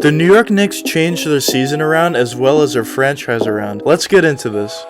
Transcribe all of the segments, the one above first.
The New York Knicks changed their season around as well as their franchise around. Let's get into this.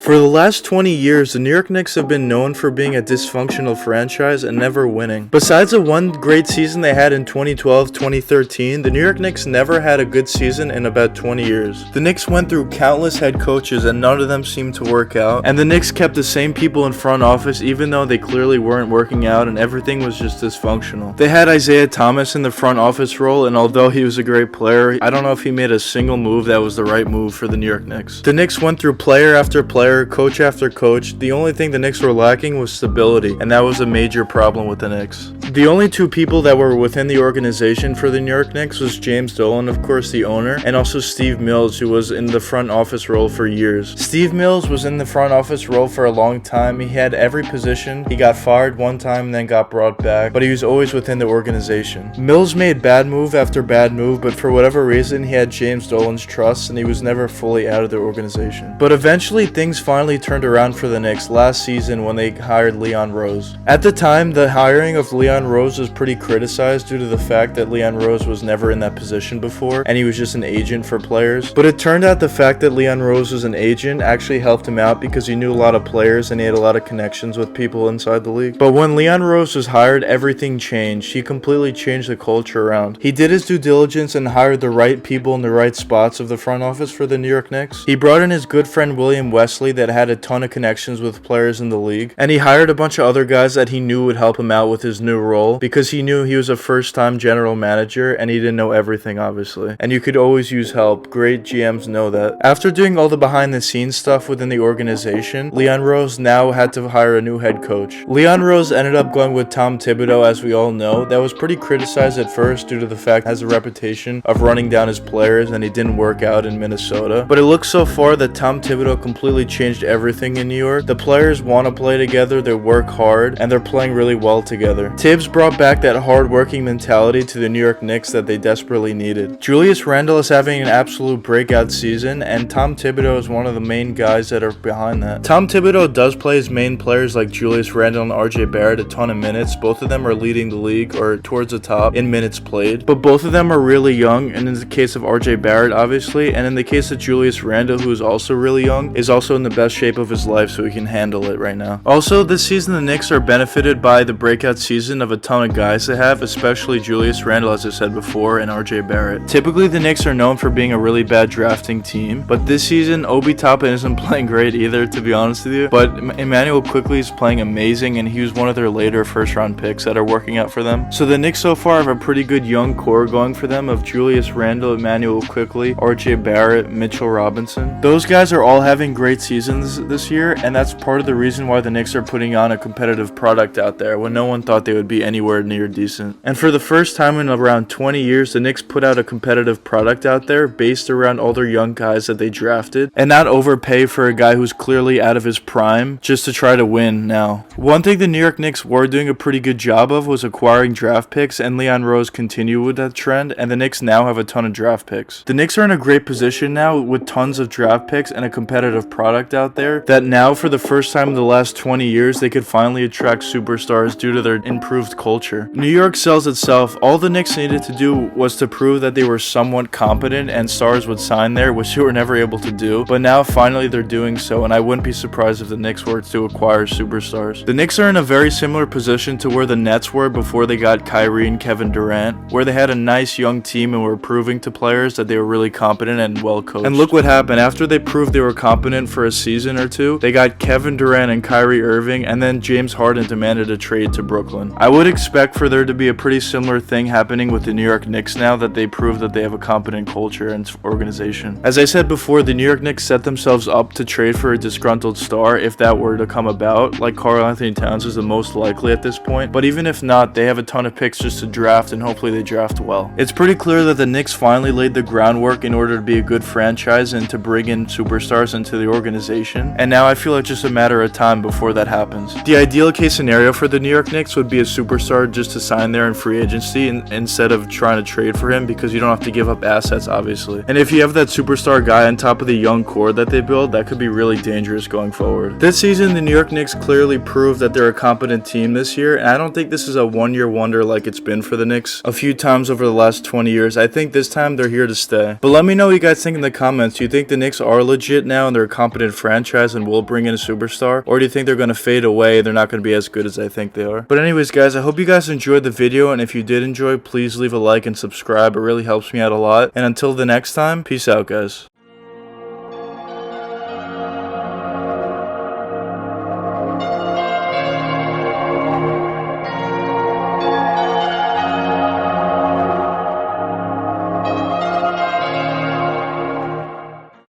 For the last 20 years, the New York Knicks have been known for being a dysfunctional franchise and never winning. Besides the one great season they had in 2012-2013, the New York Knicks never had a good season in about 20 years. The Knicks went through countless head coaches and none of them seemed to work out, and the Knicks kept the same people in front office even though they clearly weren't working out and everything was just dysfunctional. They had Isaiah Thomas in the front office role, and although he was a great player, I don't know if he made a single move that was the right move for the New York Knicks. The Knicks went through player after player, coach after coach. The only thing the Knicks were lacking was stability, and that was a major problem with the Knicks. The only two people that were within the organization for the New York Knicks was James Dolan, of course the owner, and also Steve Mills, who was in the front office role for years. Steve Mills was in the front office role for a long time. He had every position. He got fired one time and then got brought back, but he was always within the organization. Mills made bad move after bad move, but for whatever reason he had James Dolan's trust and he was never fully out of the organization. But eventually things finally turned around for the Knicks last season when they hired Leon Rose. At the time, the hiring of Leon Rose was pretty criticized due to the fact that Leon Rose was never in that position before and he was just an agent for players. But it turned out the fact that Leon Rose was an agent actually helped him out because he knew a lot of players and he had a lot of connections with people inside the league. But when Leon Rose was hired, everything changed. He completely changed the culture around. He did his due diligence and hired the right people in the right spots of the front office for the New York Knicks. He brought in his good friend William Wesley that had a ton of connections with players in the league, and he hired a bunch of other guys that he knew would help him out with his new role because he knew he was a first-time general manager and he didn't know everything, obviously, and you could always use help. Great GMs know that. After doing all the behind-the-scenes stuff within the organization, Leon Rose now had to hire a new head coach. Leon Rose ended up going with Tom Thibodeau, as we all know. That was pretty criticized at first due to the fact he has a reputation of running down his players and he didn't work out in Minnesota, but it looks so far that Tom Thibodeau completely changed everything in New York. The players want to play together, they work hard, and they're playing really well together. Tibbs brought back that hard-working mentality to the New York Knicks that they desperately needed. Julius Randle is having an absolute breakout season, and Tom Thibodeau is one of the main guys that are behind that. Tom Thibodeau does play his main players like Julius Randle and RJ Barrett a ton of minutes. Both of them are leading the league or towards the top in minutes played, but both of them are really young, and in the case of RJ Barrett, obviously, and in the case of Julius Randle, who is also really young, is also in the best shape of his life, so he can handle it right now. Also, this season the Knicks are benefited by the breakout season of a ton of guys they have, especially Julius Randle, as I said before, and RJ Barrett. Typically the Knicks are known for being a really bad drafting team, but this season Obi Toppin isn't playing great either, to be honest with you, but Immanuel Quickley is playing amazing and he was one of their later first round picks that are working out for them. So the Knicks so far have a pretty good young core going for them of Julius Randle, Immanuel Quickley, RJ Barrett, Mitchell Robinson. Those guys are all having great seasons this year, and that's part of the reason why the Knicks are putting on a competitive product out there when no one thought they would be anywhere near decent. And for the first time in around 20 years, the Knicks put out a competitive product out there based around all their young guys that they drafted and not overpay for a guy who's clearly out of his prime just to try to win now. One thing the New York Knicks were doing a pretty good job of was acquiring draft picks, and Leon Rose continued with that trend, and the Knicks now have a ton of draft picks. The Knicks are in a great position now with tons of draft picks and a competitive product out there that now for the first time in the last 20 years they could finally attract superstars due to their improved culture. New York sells itself. All the Knicks needed to do was to prove that they were somewhat competent and stars would sign there, which they were never able to do, but now finally they're doing so, and I wouldn't be surprised if the Knicks were to acquire superstars. The Knicks are in a very similar position to where the Nets were before they got Kyrie and Kevin Durant, where they had a nice young team and were proving to players that they were really competent and well coached. And look what happened. After they proved they were competent for a season or two, they got Kevin Durant and Kyrie Irving, and then James Harden demanded a trade to Brooklyn. I would expect for there to be a pretty similar thing happening with the New York Knicks now that they prove that they have a competent culture and organization. As I said before, the New York Knicks set themselves up to trade for a disgruntled star if that were to come about, like Karl-Anthony Towns is the most likely at this point, but even if not, they have a ton of picks just to draft, and hopefully they draft well. It's pretty clear that the Knicks finally laid the groundwork in order to be a good franchise and to bring in superstars into the organization, and now I feel it's just a matter of time before that happens. The ideal case scenario for the New York Knicks would be a superstar just to sign there in free agency instead of trying to trade for him, because you don't have to give up assets, obviously. And if you have that superstar guy on top of the young core that they build, that could be really dangerous going forward. This season, the New York Knicks clearly proved that they're a competent team this year, and I don't think this is a one-year wonder like it's been for the Knicks a few times over the last 20 years. I think this time they're here to stay. But let me know what you guys think in the comments. Do you think the Knicks are legit now and they're a competent franchise and will bring in a superstar? Or do you think they're going to fade away? They're not going to be as good as I think they are. But anyways, guys, I hope you guys enjoyed the video, and if you did enjoy, please leave a like and subscribe. It really helps me out a lot. And until the next time, peace out, guys.